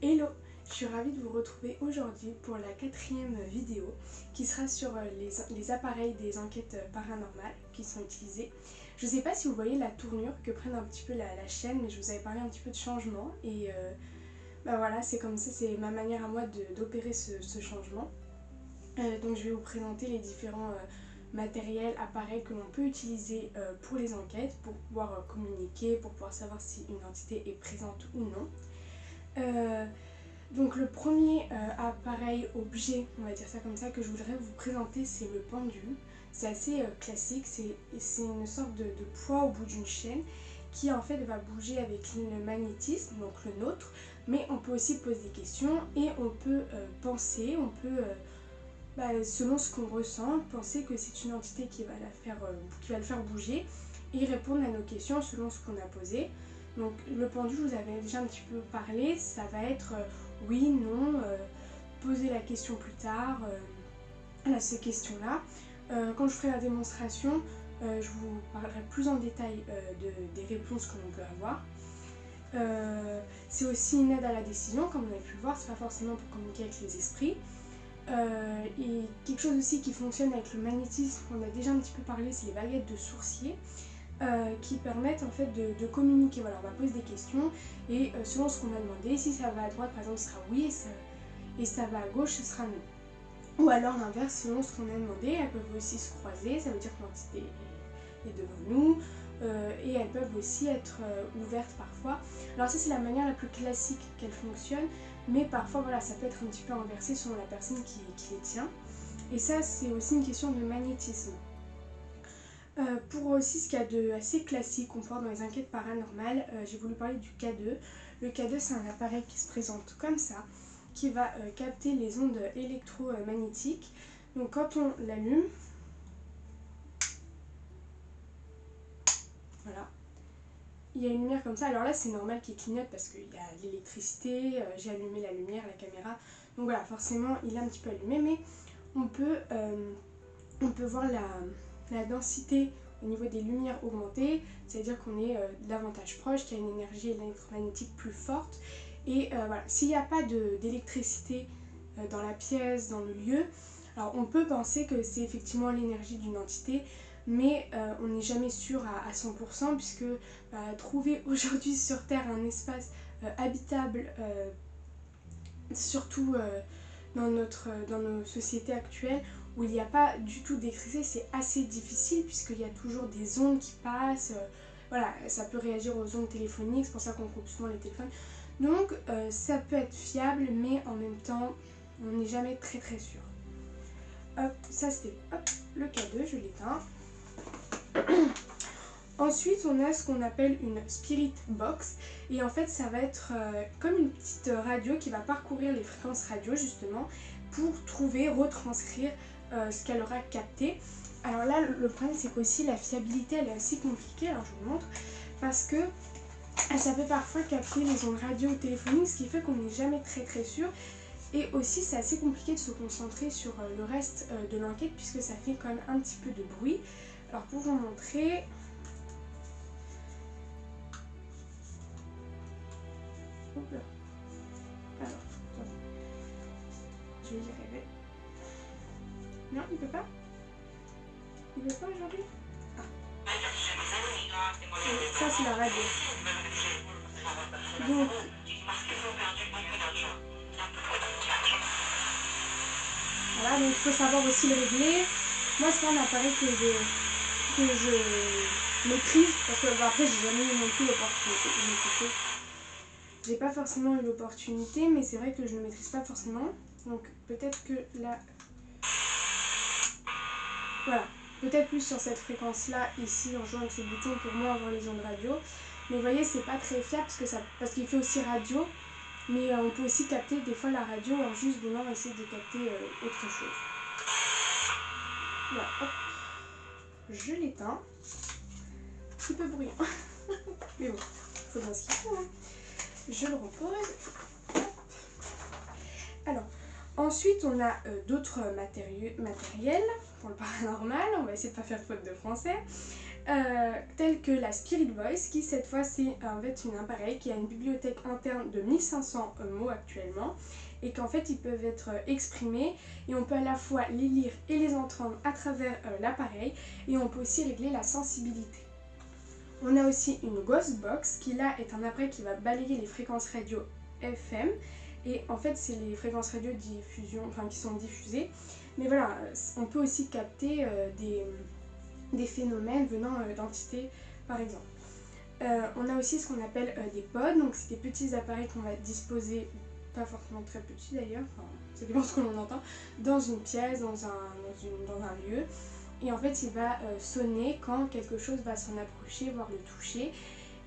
Hello, je suis ravie de vous retrouver aujourd'hui pour la 4e vidéo qui sera sur les appareils des enquêtes paranormales qui sont utilisés. Je ne sais pas si vous voyez la tournure que prenne un petit peu la chaîne, mais je vous avais parlé un petit peu de changement et voilà, c'est comme ça, c'est ma manière à moi d'opérer ce changement. Donc je vais vous présenter les différents matériels, appareils que l'on peut utiliser pour les enquêtes, pour pouvoir communiquer, pour pouvoir savoir si une entité est présente ou non. Donc le premier appareil, objet, on va dire ça comme ça, que je voudrais vous présenter, c'est le pendule. C'est assez classique, c'est une sorte de poids au bout d'une chaîne qui en fait va bouger avec le magnétisme, donc le nôtre, mais on peut aussi poser des questions et on peut penser, on peut, selon ce qu'on ressent, penser que c'est une entité qui va le faire bouger et répondre à nos questions selon ce qu'on a posé. Donc le pendule, je vous avais déjà un petit peu parlé, ça va être oui, non, poser la question plus tard, ces questions-là. Quand je ferai la démonstration, je vous parlerai plus en détail des réponses que l'on peut avoir. C'est aussi une aide à la décision, comme on a pu le voir, c'est pas forcément pour communiquer avec les esprits. Et quelque chose aussi qui fonctionne avec le magnétisme, on a déjà un petit peu parlé, c'est les baguettes de sourcier. Qui permettent en fait de communiquer. Voilà, on va poser des questions et selon ce qu'on a demandé, si ça va à droite par exemple ce sera oui et ça va à gauche ce sera non. Ou alors l'inverse, selon ce qu'on a demandé, elles peuvent aussi se croiser, ça veut dire que l'entité est devant nous et elles peuvent aussi être ouvertes parfois. Alors ça c'est la manière la plus classique qu'elle fonctionne, mais parfois voilà, ça peut être un petit peu inversé selon la personne qui les tient. Et ça c'est aussi une question de magnétisme. Pour aussi ce qu'il y a de assez classique qu'on peut voir dans les enquêtes paranormales, j'ai voulu parler du K2. Le K2 c'est un appareil qui se présente comme ça, qui va capter les ondes électromagnétiques. Donc quand on l'allume, voilà, il y a une lumière comme ça. Alors là c'est normal qu'il clignote parce qu'il y a l'électricité, j'ai allumé la lumière, la caméra. Donc voilà, forcément il est un petit peu allumé, mais on peut voir la densité au niveau des lumières augmentées, c'est-à-dire qu'on est davantage proche, qu'il y a une énergie électromagnétique plus forte. Et voilà, s'il n'y a pas d'électricité dans la pièce, dans le lieu, alors on peut penser que c'est effectivement l'énergie d'une entité, mais on n'est jamais sûr à 100% puisque trouver aujourd'hui sur Terre un espace habitable, surtout dans nos sociétés actuelles, où il n'y a pas du tout d'électricité, c'est assez difficile puisqu'il y a toujours des ondes qui passent, voilà, ça peut réagir aux ondes téléphoniques, c'est pour ça qu'on coupe souvent les téléphones. Donc ça peut être fiable, mais en même temps, on n'est jamais très très sûr. Hop, ça c'était le K2, je l'éteins. Ensuite, on a ce qu'on appelle une spirit box, et en fait ça va être comme une petite radio qui va parcourir les fréquences radio justement pour trouver, retranscrire ce qu'elle aura capté. Alors là le problème c'est qu'aussi la fiabilité elle est assez compliquée, alors je vous montre, parce que ça peut parfois capter les ondes radio ou téléphoniques, ce qui fait qu'on n'est jamais très très sûr. Et aussi c'est assez compliqué de se concentrer sur le reste de l'enquête puisque ça fait quand même un petit peu de bruit. Alors pour vous montrer, alors, je vais y arriver. Non, il peut pas. Il veut pas aujourd'hui. Ah. Ça c'est la radio. Donc voilà, donc il faut savoir aussi le régler. Moi c'est pas un appareil que je maîtrise parce que après j'ai jamais eu non plus l'opportunité. J'ai pas forcément eu l'opportunité, mais c'est vrai que je ne maîtrise pas forcément. Donc peut-être que là, voilà, peut-être plus sur cette fréquence-là, ici, en jouant avec ce bouton pour moi avoir les ondes radio. Mais vous voyez, c'est pas très fiable parce qu'il fait aussi radio, mais on peut aussi capter des fois la radio en juste voulant essayer de capter autre chose. Voilà, hop, je l'éteins. Un petit peu bruyant, mais bon, faut bien ce qu'il faut. Hein. Je le repose. Alors, ensuite on a d'autres matériels pour le paranormal, on va essayer de ne pas faire faute de français. tels que la Spirit Voice, qui cette fois c'est en fait un appareil qui a une bibliothèque interne de 1500 mots actuellement, et qu'en fait ils peuvent être exprimés, et on peut à la fois les lire et les entendre à travers l'appareil, et on peut aussi régler la sensibilité. On a aussi une Ghost Box qui là est un appareil qui va balayer les fréquences radio FM, et en fait c'est les fréquences radio qui sont diffusées, mais voilà, on peut aussi capter des phénomènes venant d'entités par exemple. On a aussi ce qu'on appelle des pods, donc c'est des petits appareils qu'on va disposer, pas forcément très petits d'ailleurs, enfin, ça dépend de ce que l'on entend, dans une pièce, dans un lieu. Et en fait, il va sonner quand quelque chose va s'en approcher, voire le toucher.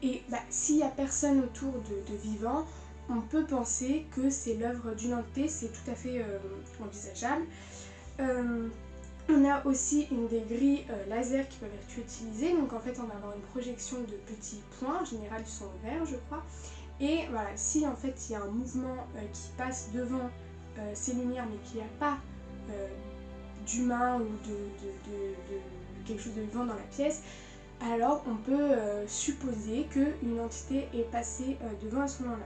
Et s'il n'y a personne autour de vivant, on peut penser que c'est l'œuvre d'une entité, c'est tout à fait envisageable. On a aussi des grilles laser qui peuvent être utilisées. Donc en fait, on va avoir une projection de petits points. En général, ils sont verts, je crois. Et voilà, si en fait il y a un mouvement qui passe devant ces lumières, mais qu'il n'y a pas d'humain ou de quelque chose de vivant dans la pièce, alors on peut supposer qu'une entité est passée devant à ce moment-là.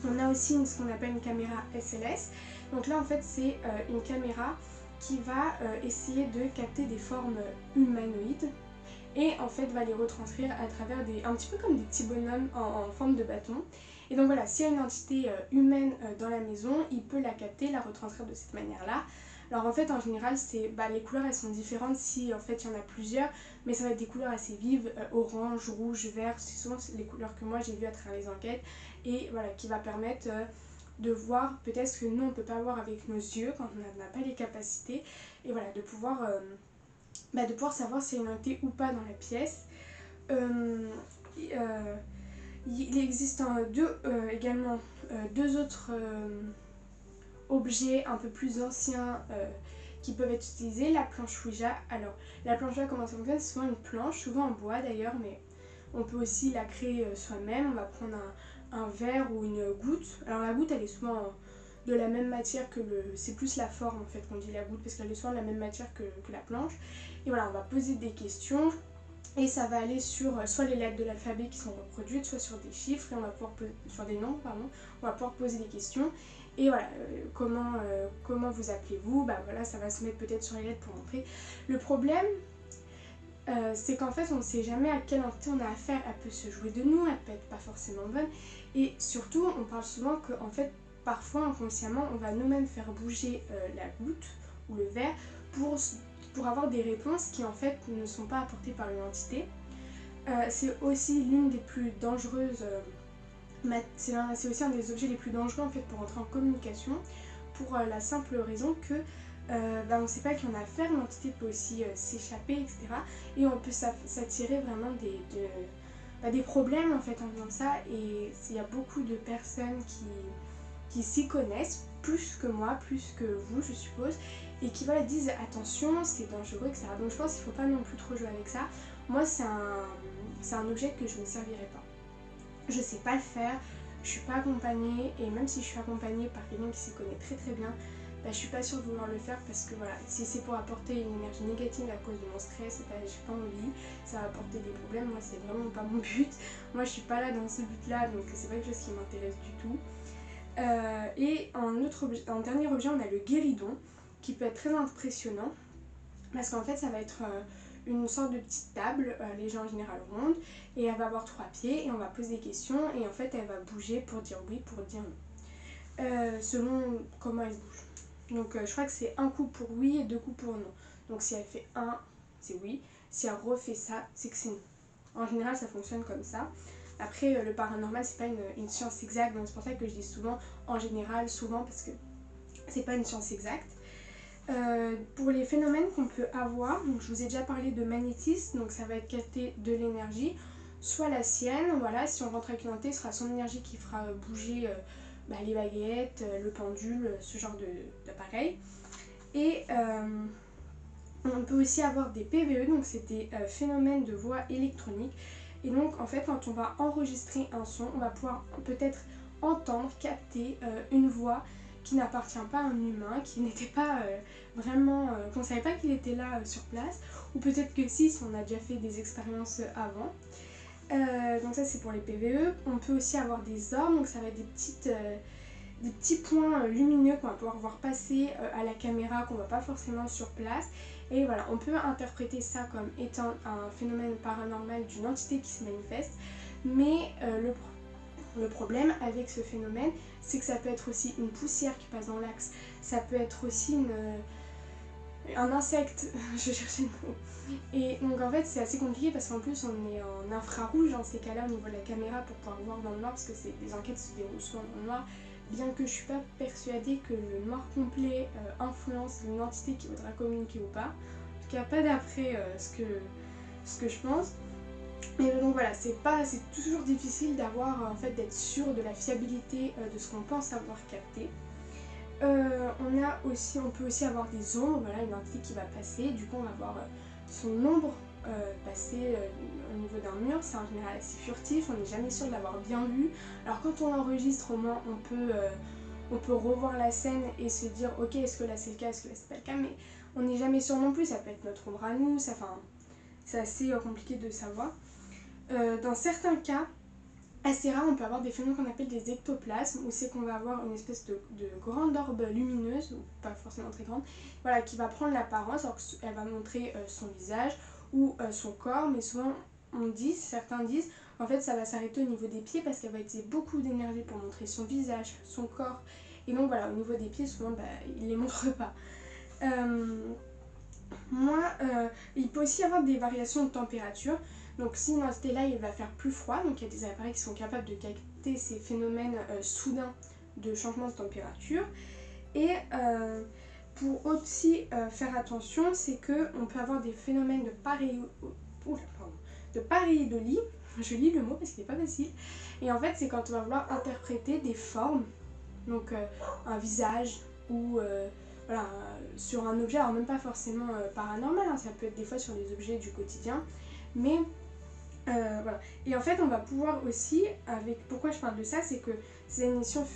On a aussi ce qu'on appelle une caméra SLS. Donc là en fait c'est une caméra qui va essayer de capter des formes humanoïdes et en fait va les retranscrire à travers un petit peu comme des petits bonhommes en forme de bâton. Et donc voilà, s'il y a une entité humaine dans la maison, il peut la capter, la retranscrire de cette manière-là. Alors en fait en général les couleurs elles sont différentes si en fait il y en a plusieurs, mais ça va être des couleurs assez vives, orange, rouge, vert, c'est souvent les couleurs que moi j'ai vues à travers les enquêtes, et voilà, qui va permettre de voir peut-être ce que nous on ne peut pas voir avec nos yeux quand on n'a pas les capacités, et voilà, de pouvoir savoir s'il y a une entité ou pas dans la pièce. Il existe également deux autres objets un peu plus anciens qui peuvent être utilisés. La planche Ouija. Alors la planche Ouija, comment ça fonctionne? C'est souvent une planche, souvent en bois d'ailleurs, mais on peut aussi la créer soi-même. On va prendre un verre ou une goutte. Alors la goutte elle est souvent de la même matière que c'est plus la forme en fait qu'on dit la goutte, parce qu'elle est souvent de la même matière que la planche. Et voilà, on va poser des questions et ça va aller sur soit les lettres de l'alphabet qui sont reproduites, soit sur des chiffres, et on va pouvoir sur des nombres, pardon. On va pouvoir poser des questions. Et voilà, comment vous appelez-vous? Voilà, ça va se mettre peut-être sur les lettres pour montrer. Le problème, c'est qu'en fait on ne sait jamais à quelle entité on a affaire. Elle peut se jouer de nous, elle peut être pas forcément bonne, et surtout on parle souvent qu'en fait parfois inconsciemment on va nous-mêmes faire bouger la goutte ou le verre pour avoir des réponses qui en fait ne sont pas apportées par une entité. C'est aussi l'une des plus dangereuses, c'est aussi un des objets les plus dangereux en fait pour entrer en communication, pour la simple raison que on ne sait pas qui on a affaire, l'entité peut aussi s'échapper, etc. Et on peut s'attirer vraiment des problèmes en fait en faisant ça, et il y a beaucoup de personnes qui s'y connaissent plus que moi, plus que vous je suppose, et qui disent attention, c'est dangereux, etc. Donc je pense qu'il ne faut pas non plus trop jouer avec ça. Moi c'est un objet que je ne servirai pas. Je sais pas le faire, je suis pas accompagnée, et même si je suis accompagnée par quelqu'un qui s'y connaît très très bien, je suis pas sûre de vouloir le faire, parce que voilà, si c'est pour apporter une énergie négative à cause de mon stress, j'ai pas envie, ça va apporter des problèmes, moi c'est vraiment pas mon but. Moi je suis pas là dans ce but là, donc c'est pas quelque chose qui m'intéresse du tout. Et en dernier objet on a le guéridon, qui peut être très impressionnant, parce qu'en fait ça va être une sorte de petite table, les gens en général ronde, et elle va avoir 3 pieds, et on va poser des questions, et en fait elle va bouger pour dire oui, pour dire non, selon comment elle bouge. Donc je crois que c'est un coup pour oui et 2 coups pour non. Donc si elle fait 1, c'est oui, si elle refait ça, c'est que c'est non. En général ça fonctionne comme ça. Après le paranormal c'est pas une science exacte, donc c'est pour ça que je dis souvent en général, souvent, parce que c'est pas une science exacte. Pour les phénomènes qu'on peut avoir, donc je vous ai déjà parlé de magnétisme, donc ça va être capter de l'énergie, soit la sienne, voilà, si on rentre avec une entité, ce sera son énergie qui fera bouger les baguettes, le pendule, ce genre d'appareil. Et on peut aussi avoir des PVE, donc c'est des phénomènes de voix électronique. Et donc en fait quand on va enregistrer un son, on va pouvoir peut-être entendre, capter une voix qui n'appartient pas à un humain, qui n'était pas vraiment, qu'on ne savait pas qu'il était là sur place, ou peut-être que si on a déjà fait des expériences avant. Donc ça c'est pour les PVE. On peut aussi avoir des orbes, donc ça va être des petits points lumineux qu'on va pouvoir voir passer à la caméra, qu'on ne voit pas forcément sur place. Et voilà, on peut interpréter ça comme étant un phénomène paranormal d'une entité qui se manifeste, mais le problème avec ce phénomène, c'est que ça peut être aussi une poussière qui passe dans l'axe, ça peut être aussi un insecte, je cherchais le mot. Et donc en fait c'est assez compliqué parce qu'en plus on est en infrarouge dans ces cas-là au niveau de la caméra pour pouvoir voir dans le noir, parce que les enquêtes se déroulent souvent dans le noir, bien que je suis pas persuadée que le noir complet influence une entité qui voudra communiquer ou pas. En tout cas pas d'après ce que je pense. Mais donc voilà, c'est toujours difficile d'avoir en fait d'être sûr de la fiabilité de ce qu'on pense avoir capté. On peut aussi avoir des ombres, voilà, une entité qui va passer, du coup on va voir son ombre passer au niveau d'un mur. C'est en général assez furtif, on n'est jamais sûr de l'avoir bien vu. Alors quand on enregistre, au moins on peut revoir la scène et se dire ok, est-ce que là c'est le cas, est-ce que là c'est pas le cas, mais on n'est jamais sûr non plus, ça peut être notre ombre à nous, c'est assez compliqué de savoir. Dans certains cas, assez rare, on peut avoir des phénomènes qu'on appelle des ectoplasmes, où c'est qu'on va avoir une espèce de grande orbe lumineuse, ou pas forcément très grande, voilà, qui va prendre l'apparence, alors qu'elle va montrer son visage ou son corps, mais souvent certains disent, en fait ça va s'arrêter au niveau des pieds parce qu'elle va utiliser beaucoup d'énergie pour montrer son visage, son corps, et donc voilà, au niveau des pieds, souvent il les montre pas. Il peut aussi y avoir des variations de température. Donc si une entité là il va faire plus froid, donc il y a des appareils qui sont capables de capter ces phénomènes soudains de changement de température. Et pour aussi faire attention, c'est qu'on peut avoir des phénomènes de pareidolie, je lis le mot parce qu'il n'est pas facile, et en fait c'est quand on va vouloir interpréter des formes, donc un visage ou voilà, sur un objet, alors même pas forcément paranormal, hein, ça peut être des fois sur des objets du quotidien, mais voilà. Et en fait on va pouvoir aussi, pourquoi je parle de ça, c'est que ces émissions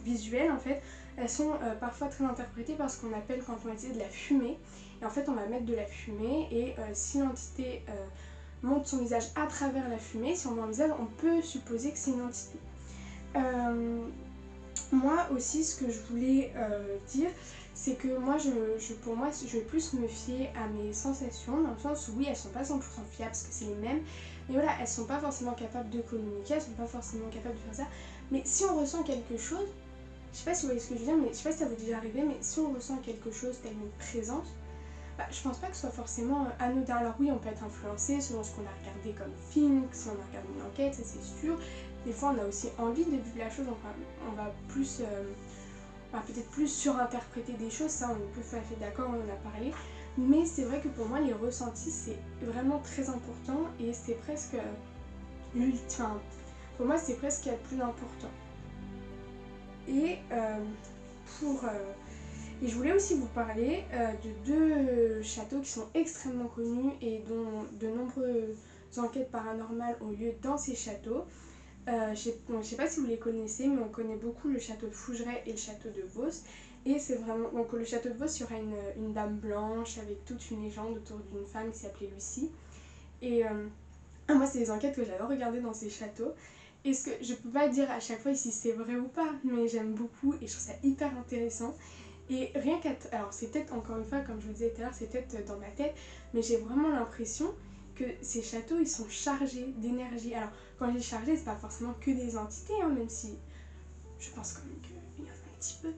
visuelles en fait, elles sont parfois très interprétées par ce qu'on appelle, quand on va utiliser de la fumée, et en fait on va mettre de la fumée et si l'entité montre son visage à travers la fumée, si on voit un visage on peut supposer que c'est une entité. Moi aussi, ce que je voulais dire, c'est que pour moi, je vais plus me fier à mes sensations, dans le sens où oui, elles sont pas 100% fiables parce que c'est les mêmes, mais voilà, elles sont pas forcément capables de communiquer, elles sont pas forcément capables de faire ça, mais si on ressent quelque chose, je sais pas si vous voyez ce que je veux dire, mais je sais pas si ça vous est déjà arrivé, mais si on ressent quelque chose telle une présence, je pense pas que ce soit forcément anodin. Alors oui, on peut être influencé selon ce qu'on a regardé comme film, si on a regardé une enquête, ça c'est sûr. Des fois on a aussi envie de vivre la chose, on va peut-être plus surinterpréter des choses, ça on est tout à fait d'accord, on en a parlé. Mais c'est vrai que pour moi les ressentis c'est vraiment très important et c'est presque l'ultime. Pour moi c'est presque ce qu'il y a de plus important. Et Et je voulais aussi vous parler de deux châteaux qui sont extrêmement connus et dont de nombreuses enquêtes paranormales ont lieu dans ces châteaux. Je sais pas si vous les connaissez, mais on connaît beaucoup le château de Fougeray et le château de Vos. Et c'est vraiment. Donc, le château de Vos, il y aura une dame blanche avec toute une légende autour d'une femme qui s'appelait Lucie. Et moi, c'est des enquêtes que j'adore regarder dans ces châteaux. Et ce que je peux pas dire à chaque fois si c'est vrai ou pas, mais j'aime beaucoup et je trouve ça hyper intéressant. Et rien qu'à... Alors c'est peut-être, encore une fois, comme je vous disais tout à l'heure, c'est peut-être dans ma tête, mais j'ai vraiment l'impression que ces châteaux, ils sont chargés d'énergie. Alors, quand je dis chargés, c'est pas forcément que des entités, hein, même si je pense quand même qu'il y en a un petit peu.